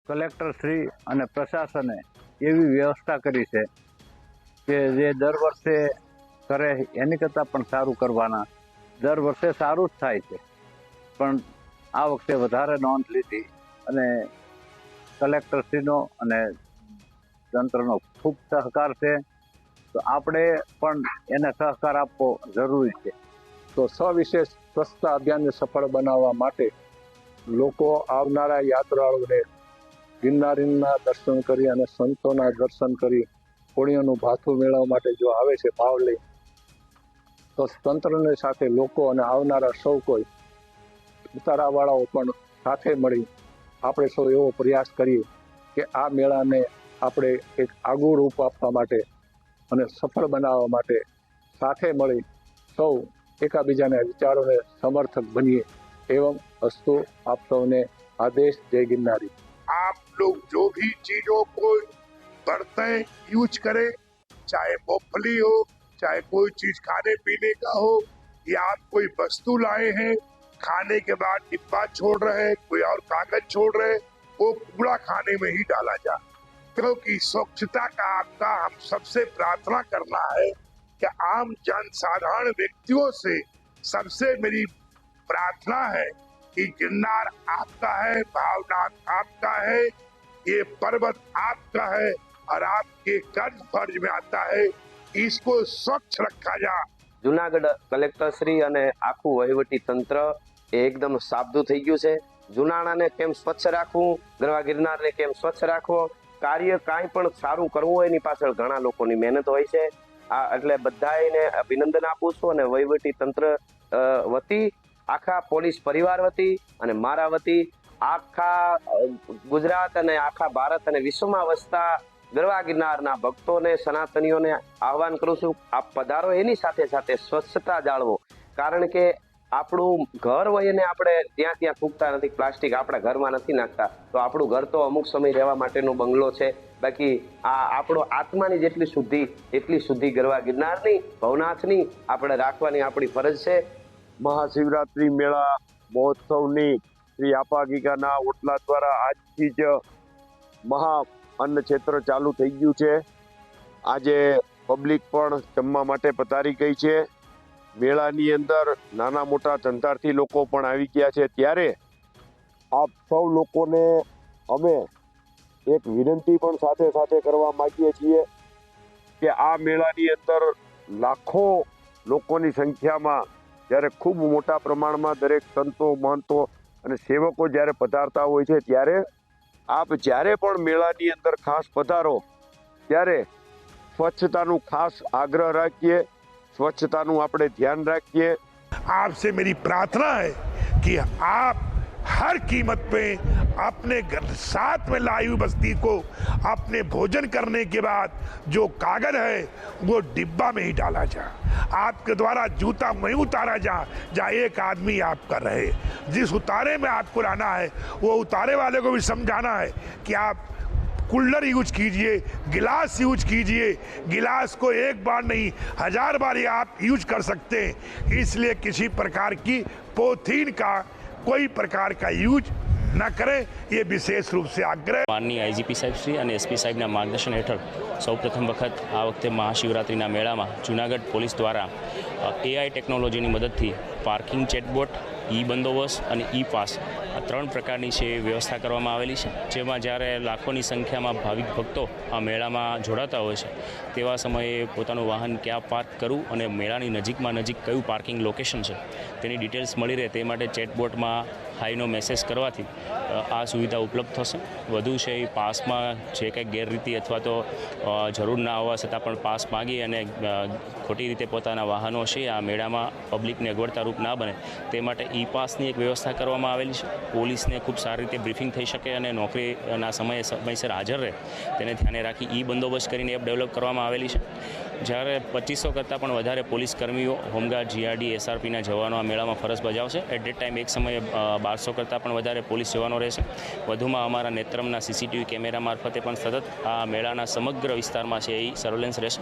Collector Shri અને પ્રશાસને એવી વ્યવસ્થા કરી છે કે જે દર વર્ષે કરે એની કરતાં પણ સારું કરવાના. દર વર્ષે સારું જ થાય છે, પણ આ વખતે વધારે નોંધ લીધી અને કલેક્ટરશ્રીનો અને તંત્રનો ખૂબ સહકાર છે. તો આપણે પણ એને સહકાર આપવો જરૂરી છે. તો સવિશેષ સ્વચ્છતા અભિયાનને સફળ બનાવવા માટે લોકો આવનારા યાત્રાળુઓને ગિરનારીના દર્શન કરી અને સંતોના દર્શન કરી પુણ્યનું ભાથું મેળવવા માટે જો આવે છે ભાવ લઈ, તો તંત્રની સાથે લોકો અને આવનારા સૌ કોઈ ઉતારાવાળાઓ પણ સાથે મળી આપણે સૌ એવો પ્રયાસ કરીએ કે આ મેળાને આપણે એક આગવું રૂપ આપવા માટે અને સફળ બનાવવા માટે સાથે મળી સૌ एकाबीजाने विचारों ने समर्थक बनिए एवं अस्तु आप सबने आदेश। जय गिरनारी। आप लोग जो भी चीजों को बर्तन यूज करें, चाहे मूंगफली हो, चाहे कोई चीज खाने पीने का हो, या आप कोई वस्तु लाए हैं खाने के बाद डिब्बा छोड़ रहे हैं, कोई और कागज छोड़ रहे हैं, वो कूड़ा खाने में ही डाला जाए, क्योंकि स्वच्छता का आपका हम सबसे प्रार्थना करना है कि आम जन साधारण व्यक्तियों से सबसे मेरी प्रार्थना है कि गिरनार आपका है, भावनाथ आपका है, ये पर्वत आपका है और आपके कर्ज फर्ज में आता है, इसको स्वच्छ रखा जा। જુનાગઢ કલેક્ટર શ્રી અને આખું વહીવટી તંત્ર એકદમ સાબદું થઈ ગયું છે. જુનાણાને કેમ સ્વચ્છ રાખવું, ગરવા ગિરનારને કેમ સ્વચ્છ રાખવો, કાર્ય કાંઈ પણ સારું કરવું હોય એની પાછળ ઘણા લોકોની મહેનત હોય છે. આ એટલે બધાને અભિનંદન આપું છું અને વહીવટી તંત્ર વતી, આખા પોલીસ પરિવાર વતી અને મારા વતી આખા ગુજરાત અને આખા ભારત અને વિશ્વમાં વસતા ગરવા ગિરનારના ભક્તોને, સનાતનીઓને આહવાન કરું છું, આપ પધારો. એની સાથે સાથે સ્વચ્છતા જાળવો, કારણ કે આપણું ઘર હોય ને આપણે ત્યાં થૂકતા નથી, પ્લાસ્ટિક આપણા ઘરમાં નથી નાખતા, તો આપણું ઘર તો અમુક સમય રહેવા માટેનો બંગલો છે. બાકી આ આપણો આત્માની જેટલી શુદ્ધિ ગરવા ગિરનારની, ભવનાથની આપણે રાખવાની આપણી ફરજ છે. મહાશિવરાત્રી મેળા મહોત્સવની શ્રી આપાગીગાના ઓટલા દ્વારા આજથી જ મહા અન્ન ક્ષેત્ર ચાલુ થઈ ગયું છે. આજે પબ્લિક પણ જમવા માટે પધારી ગઈ છે. મેળાની અંદર નાના મોટા ધંધાર્થી લોકો પણ આવી ગયા છે. ત્યારે આપ સૌ લોકોને અમે એક વિનંતી પણ સાથે સાથે કરવા માંગીએ છીએ કે આ મેળાની અંદર લાખો લોકોની સંખ્યામાં જ્યારે ખૂબ મોટા પ્રમાણમાં દરેક સંતો, મહંતો અને સેવકો જ્યારે પધારતા હોય છે, ત્યારે આપ જ્યારે પણ મેળાની અંદર ખાસ પધારો ત્યારે સ્વચ્છતાનું ખાસ આગ્રહ રાખીએ, સ્વચ્છતાનું આપણે ધ્યાન રાખીએ. आपसे मेरी प्रार्थना है कि आप हर कीमत पे अपने साथ में लाई हुई बस्ती को अपने भोजन करने के बाद जो कागज है वो डिब्बा में ही डाला जाए, आपके द्वारा जूता वहीं उतारा जाए जहाँ एक आदमी आपका रहे। जिस उतारे में आपको रहना है वो उतारे वाले को भी समझाना है कि आप कूलर यूज कीजिए, गिलास यूज कीजिए, गिलास को एक बार नहीं 1000 बार आप यूज कर सकते हैं, इसलिए किसी प्रकार की पॉलीथीन का कोई प्रकार का यूज न करें, ये विशेष रूप से आग्रह। माननीय आईजीपी साहेब श्री અને એસપી સાહેબના માર્ગદર્શન હેઠળ સૌપ્રથમ વખત આ વખતે મહાશિવરાત્રિના મેળામાં જૂનાગઢ પોલીસ દ્વારા એઆઈ ટેકનોલોજીની મદદથી પાર્કિંગ ચેટબોટ, ઈ બંદોબસ્ત અને ઈ પાસ આ 3 પ્રકારની છે વ્યવસ્થા કરવામાં આવેલી છે. જેમાં જ્યારે લાખોની સંખ્યામાં ભાવિક ભક્તો આ મેળામાં જોડાતા હોય છે, તેવા સમયે પોતાનું વાહન ક્યાં પાર્ક કરવું અને મેળાની નજીકમાં કયું પાર્કિંગ લોકેશન છે તેની ડિટેલ્સ મળી રહે તે માટે ચેટબોટમાં હાઈનો મેસેજ કરવાથી આ સુવિધા ઉપલબ્ધ થશે. વધુ છે એ પાસમાં જે કંઈ ગેરરીતિ અથવા તો જરૂર ના હોવા છતાં પણ પાસ માગી અને ખોટી રીતે પોતાના વાહનો છે આ મેળામાં પબ્લિકને અગવડતારૂપ ના બને તે માટે ઈ પાસની એક વ્યવસ્થા કરવામાં આવેલી છે. પોલીસને ખૂબ સારી રીતે બ્રીફિંગ થઈ શકે અને નોકરીના સમયસર હાજર રહે તેને ધ્યાને રાખી ઈ બંદોબસ્ત કરીને એપ ડેવલપ કરવામાં આવેલી છે. જ્યારે 2500 કરતાં પણ વધારે પોલીસ કર્મીઓ, હોમગાર્ડ, જીઆરડી, એસઆરપીના જવાનો આ મેળામાં ફરજ બજાવશે. એટ ધેટ ટાઈમ એક સમયે 1200 કરતાં પણ વધારે પોલીસ જવાનો રહેશે. વધુમાં અમારા નેત્રમના સીસીટીવી કેમેરા મારફતે પણ સતત આ મેળાના સમગ્ર વિસ્તારમાં છે એ સર્વેલન્સ રહેશે.